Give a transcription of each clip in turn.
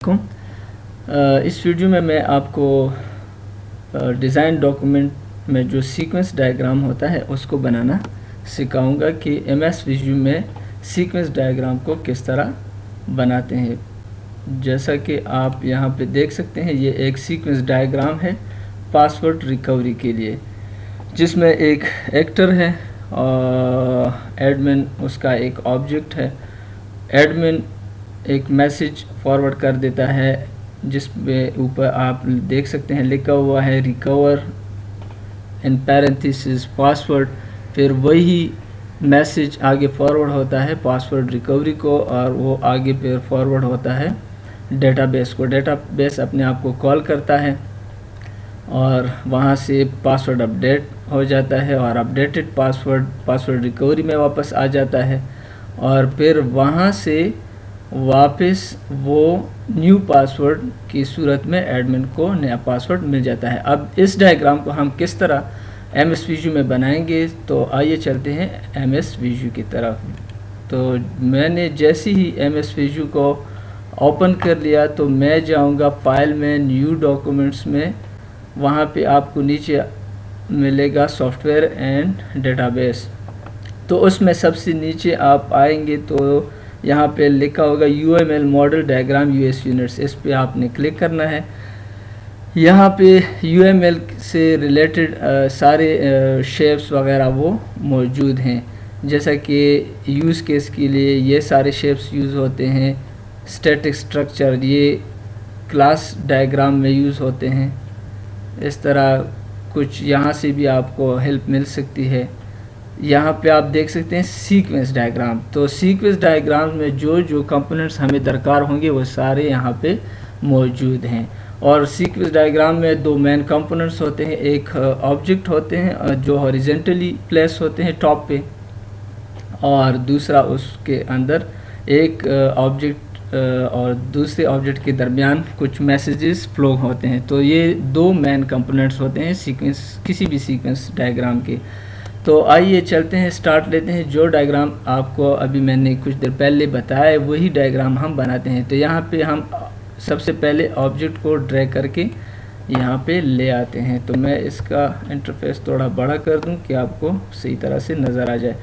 इस वीडियो में मैं आपको डिज़ाइन डॉक्यूमेंट में जो सीक्वेंस डायग्राम होता है उसको बनाना सिखाऊंगा कि एमएस विजू में सीक्वेंस डायग्राम को किस तरह बनाते हैं। जैसा कि आप यहाँ पे देख सकते हैं, ये एक सीक्वेंस डायग्राम है पासवर्ड रिकवरी के लिए, जिसमें एक एक्टर है और एडमिन उसका एक ऑब्जेक्ट है। एडमिन एक मैसेज फॉरवर्ड कर देता है जिस पे ऊपर आप देख सकते हैं लिखा हुआ है रिकवर इन पैरेंथेसिस पासवर्ड। फिर वही मैसेज आगे फॉरवर्ड होता है पासवर्ड रिकवरी को और वो आगे फिर फॉरवर्ड होता है डेटाबेस को। डेटाबेस अपने आप को कॉल करता है और वहाँ से पासवर्ड अपडेट हो जाता है और अपडेटेड पासवर्ड रिकवरी में वापस आ जाता है और फिर वहाँ से वापस वो न्यू पासवर्ड की सूरत में एडमिन को नया पासवर्ड मिल जाता है। अब इस डायग्राम को हम किस तरह एमएस विजू में बनाएंगे, तो आइए चलते हैं एमएस विजू की तरफ। तो मैंने जैसे ही एमएस विजू को ओपन कर लिया तो मैं जाऊंगा फाइल में, न्यू डॉक्यूमेंट्स में। वहाँ पे आपको नीचे मिलेगा सॉफ्टवेयर एंड डेटाबेस। तो उसमें सबसे नीचे आप आएंगे तो यहाँ पे लिखा होगा UML model diagram US units. इस पे आपने क्लिक करना है। यहाँ पे UML से रिलेटेड सारे शेप्स वगैरह वो मौजूद हैं, जैसा कि यूज़ केस के लिए ये सारे शेप्स यूज़ होते हैं। स्टैटिक स्ट्रक्चर ये क्लास डायग्राम में यूज़ होते हैं। इस तरह कुछ यहाँ से भी आपको हेल्प मिल सकती है। यहाँ पे आप देख सकते हैं सीक्वेंस डायग्राम। तो सीक्वेंस डायग्राम में जो जो कंपोनेंट्स हमें दरकार होंगे वो सारे यहाँ पे मौजूद हैं। और सीक्वेंस डायग्राम में दो मेन कंपोनेंट्स होते हैं, एक ऑब्जेक्ट होते हैं जो हॉरिजेंटली प्लेस होते हैं टॉप पे, और दूसरा उसके अंदर एक ऑब्जेक्ट और दूसरे ऑब्जेक्ट के दरमियान कुछ मैसेजेस फ्लो होते हैं। तो ये दो मेन कंपोनेंट्स होते हैं सीक्वेंस, किसी भी सीक्वेंस डायग्राम के। तो आइए चलते हैं, स्टार्ट लेते हैं। जो डायग्राम आपको अभी मैंने कुछ देर पहले बताया है वही डायग्राम हम बनाते हैं। तो यहाँ पे हम सबसे पहले ऑब्जेक्ट को ड्रैग करके यहाँ पे ले आते हैं। तो मैं इसका इंटरफेस थोड़ा बड़ा कर दूँ कि आपको सही तरह से नज़र आ जाए।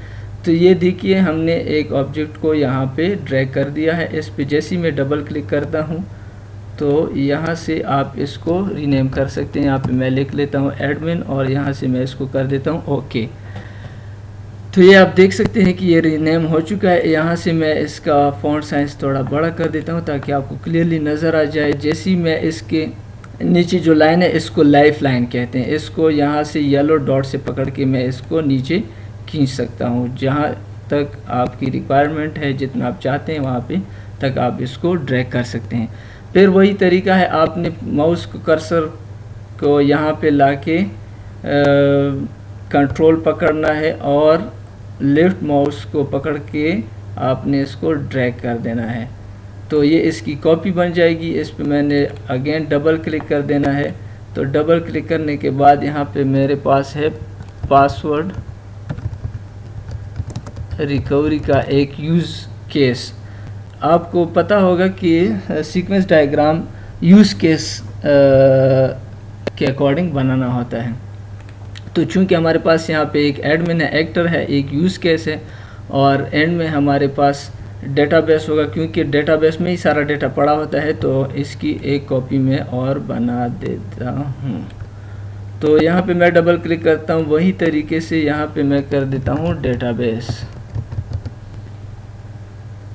तो ये देखिए, हमने एक ऑब्जेक्ट को यहाँ पे ड्रैग कर दिया है। इस पे जैसे ही मैं डबल क्लिक करता हूँ तो यहाँ से आप इसको रीनेम कर सकते हैं। यहाँ पे मैं लिख लेता हूँ एडमिन और यहाँ से मैं इसको कर देता हूँ ओके। तो ये आप देख सकते हैं कि ये रीनेम हो चुका है। यहाँ से मैं इसका फॉन्ट साइज थोड़ा बड़ा कर देता हूँ ताकि आपको क्लियरली नज़र आ जाए। जैसे ही मैं इसके नीचे जो लाइन है इसको लाइफ लाइन कहते हैं। इसको यहाँ से येलो डॉट से पकड़ के मैं इसको नीचे खींच सकता हूँ। जहाँ तक आपकी रिक्वायरमेंट है, जितना आप चाहते हैं वहाँ पे तक आप इसको ड्रैग कर सकते हैं। फिर वही तरीका है, आपने माउस को कर्सर को यहाँ पे लाके कंट्रोल पकड़ना है और लेफ्ट माउस को पकड़ के आपने इसको ड्रैग कर देना है। तो ये इसकी कॉपी बन जाएगी। इस पे मैंने अगेन डबल क्लिक कर देना है। तो डबल क्लिक करने के बाद यहाँ पे मेरे पास है पासवर्ड रिकवरी का एक यूज़ केस। आपको पता होगा कि सीक्वेंस डायग्राम यूज़ केस के अकॉर्डिंग बनाना होता है। तो चूंकि हमारे पास यहाँ पे एक एडमिन है, एक्टर है, एक यूज़ केस है और एंड में हमारे पास डेटाबेस होगा, क्योंकि डेटाबेस में ही सारा डेटा पड़ा होता है। तो इसकी एक कॉपी में और बना देता हूँ। तो यहाँ पे मैं डबल क्लिक करता हूँ, वही तरीके से यहाँ पे मैं कर देता हूँ डेटाबेस।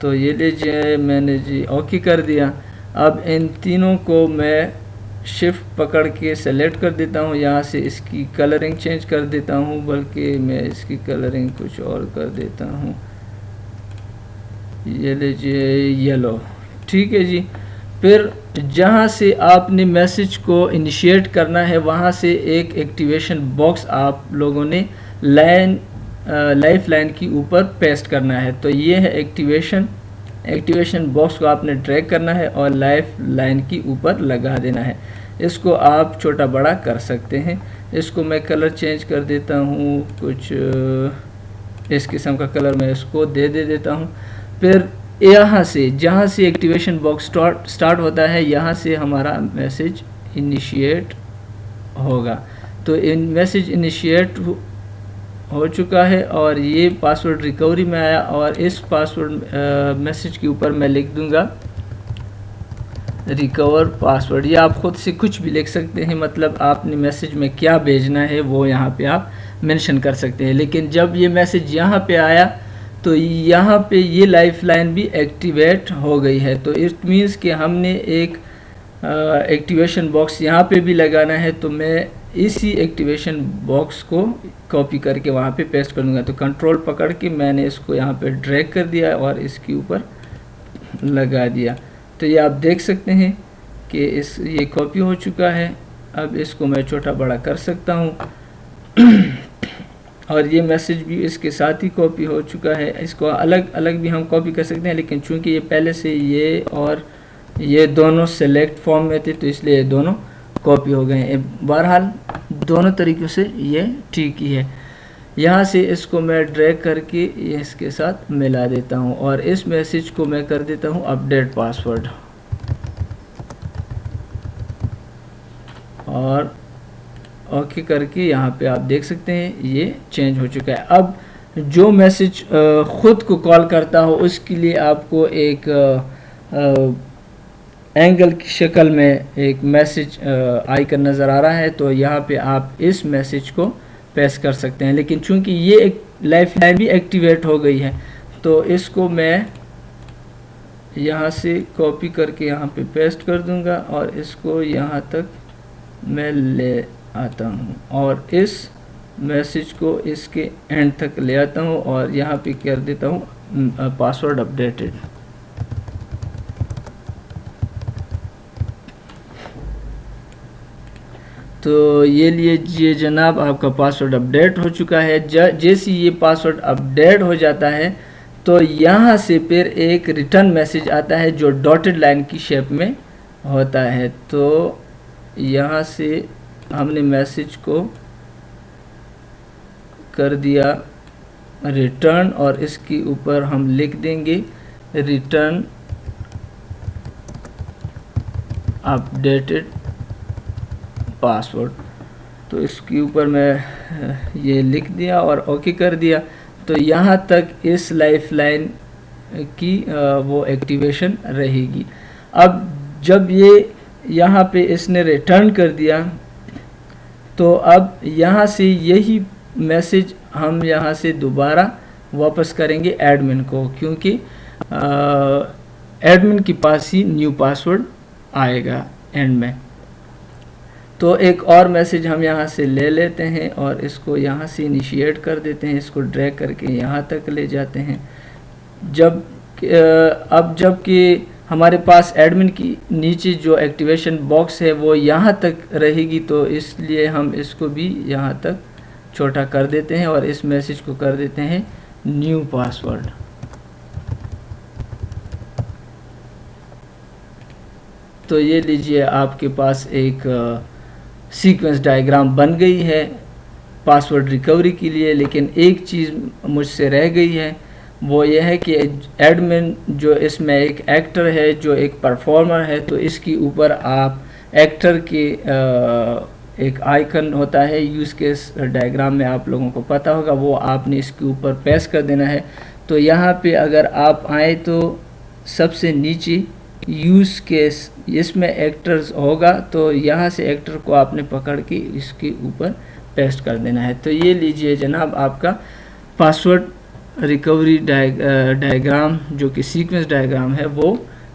तो ये लीजिए, मैंने जी ओके कर दिया। अब इन तीनों को मैं शिफ्ट पकड़ के सेलेक्ट कर देता हूँ। यहाँ से इसकी कलरिंग चेंज कर देता हूँ, बल्कि मैं इसकी कलरिंग कुछ और कर देता हूँ। ये लीजिए येलो, ठीक है जी। फिर जहाँ से आपने मैसेज को इनिशिएट करना है वहाँ से एक एक्टिवेशन बॉक्स आप लोगों ने लाइफ लाइन की ऊपर पेस्ट करना है। तो ये है एक्टिवेशन बॉक्स को आपने ड्रैग करना है और लाइफ लाइन की ऊपर लगा देना है। इसको आप छोटा बड़ा कर सकते हैं। इसको मैं कलर चेंज कर देता हूँ, कुछ इस किस्म का कलर मैं इसको दे देता हूँ। फिर यहाँ से जहाँ से एक्टिवेशन बॉक्स स्टार्ट होता है, यहाँ से हमारा मैसेज इनिशिएट होगा। तो मैसेज इनिशिएट हो चुका है और ये पासवर्ड रिकवरी में आया, और इस पासवर्ड मैसेज के ऊपर मैं लिख दूंगा रिकवर पासवर्ड। ये आप खुद से कुछ भी लिख सकते हैं, मतलब आपने मैसेज में क्या भेजना है वो यहाँ पे आप मेंशन कर सकते हैं। लेकिन जब ये मैसेज यहाँ पे आया तो यहाँ पे ये लाइफलाइन भी एक्टिवेट हो गई है। तो इट मीन्स कि हमने एक एक्टिवेशन बॉक्स यहाँ पे भी लगाना है। तो मैं इसी एक्टिवेशन बॉक्स को कॉपी करके वहाँ पे पेस्ट कर दूँगा। तो कंट्रोल पकड़ के मैंने इसको यहाँ पे ड्रैग कर दिया और इसके ऊपर लगा दिया। तो ये आप देख सकते हैं कि ये कॉपी हो चुका है। अब इसको मैं छोटा बड़ा कर सकता हूँ और ये मैसेज भी इसके साथ ही कॉपी हो चुका है। इसको अलग अलग भी हम कॉपी कर सकते हैं, लेकिन चूंकि ये पहले से ये और ये दोनों सेलेक्ट फॉर्म में थे तो इसलिए ये दोनों कॉपी हो गए हैं। बहरहाल दोनों तरीक़ों से ये ठीक ही है। यहाँ से इसको मैं ड्रैग करके इसके साथ मिला देता हूँ और इस मैसेज को मैं कर देता हूँ अपडेट पासवर्ड, और ओके करके यहाँ पे आप देख सकते हैं ये चेंज हो चुका है। अब जो मैसेज ख़ुद को कॉल करता हो उसके लिए आपको एक एंगल की शक्ल में एक मैसेज आइकन नज़र आ रहा है। तो यहाँ पे आप इस मैसेज को पेस्ट कर सकते हैं। लेकिन चूंकि ये एक लाइफलाइन भी एक्टिवेट हो गई है तो इसको मैं यहाँ से कॉपी करके यहाँ पे पेस्ट कर दूँगा और इसको यहाँ तक मैं ले आता हूँ और इस मैसेज को इसके एंड तक ले आता हूँ और यहाँ पे कर देता हूँ पासवर्ड अपडेटेड। तो ये लीजिए जनाब, आपका पासवर्ड अपडेट हो चुका है। जैसे ये पासवर्ड अपडेट हो जाता है तो यहाँ से फिर एक रिटर्न मैसेज आता है जो डॉटेड लाइन की शेप में होता है। तो यहाँ से हमने मैसेज को कर दिया रिटर्न और इसके ऊपर हम लिख देंगे रिटर्न अपडेटेड पासवर्ड। तो इसके ऊपर मैं ये लिख दिया और ओके कर दिया। तो यहाँ तक इस लाइफलाइन की वो एक्टिवेशन रहेगी। अब जब ये यहाँ पे इसने रिटर्न कर दिया तो अब यहाँ से यही मैसेज हम यहाँ से दोबारा वापस करेंगे एडमिन को, क्योंकि एडमिन के पास ही न्यू पासवर्ड आएगा एंड में। तो एक और मैसेज हम यहाँ से ले लेते हैं और इसको यहाँ से इनिशिएट कर देते हैं, इसको ड्रैग करके यहाँ तक ले जाते हैं। अब जबकि हमारे पास एडमिन की नीचे जो एक्टिवेशन बॉक्स है वो यहाँ तक रहेगी, तो इसलिए हम इसको भी यहाँ तक छोटा कर देते हैं और इस मैसेज को कर देते हैं न्यू पासवर्ड। तो ये लीजिए, आपके पास एक सीक्वेंस डायग्राम बन गई है पासवर्ड रिकवरी के लिए। लेकिन एक चीज़ मुझसे रह गई है, वो ये है कि एडमिन जो इसमें एक एक्टर है, जो एक परफॉर्मर है, तो इसके ऊपर आप एक्टर के एक आइकन होता है यूज़ केस डायग्राम में, आप लोगों को पता होगा, वो आपने इसके ऊपर पेस्ट कर देना है। तो यहाँ पे अगर आप आए तो सबसे नीचे यूज़ केस इसमें एक्टर्स होगा, तो यहाँ से एक्टर को आपने पकड़ के इसके ऊपर पेस्ट कर देना है। तो ये लीजिए जनाब, आपका पासवर्ड रिकवरी डायग्राम जो कि सीक्वेंस डायग्राम है वो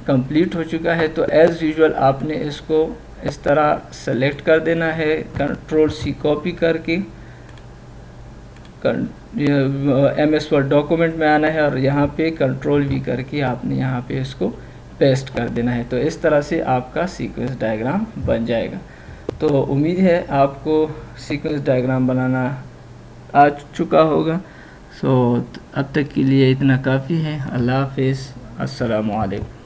कंप्लीट हो चुका है। तो एज़ यूजुअल आपने इसको इस तरह सेलेक्ट कर देना है, कंट्रोल सी कॉपी करके MS वर्ड डॉक्यूमेंट में आना है और यहाँ पे कंट्रोल V करके आपने यहाँ पे इसको पेस्ट कर देना है। तो इस तरह से आपका सीक्वेंस डायग्राम बन जाएगा। तो उम्मीद है आपको सीक्वेंस डायग्राम बनाना आ चुका होगा। सो अब तक के लिए इतना काफ़ी है। अल्लाह हाफिज़, अस्सलामु अलैकुम।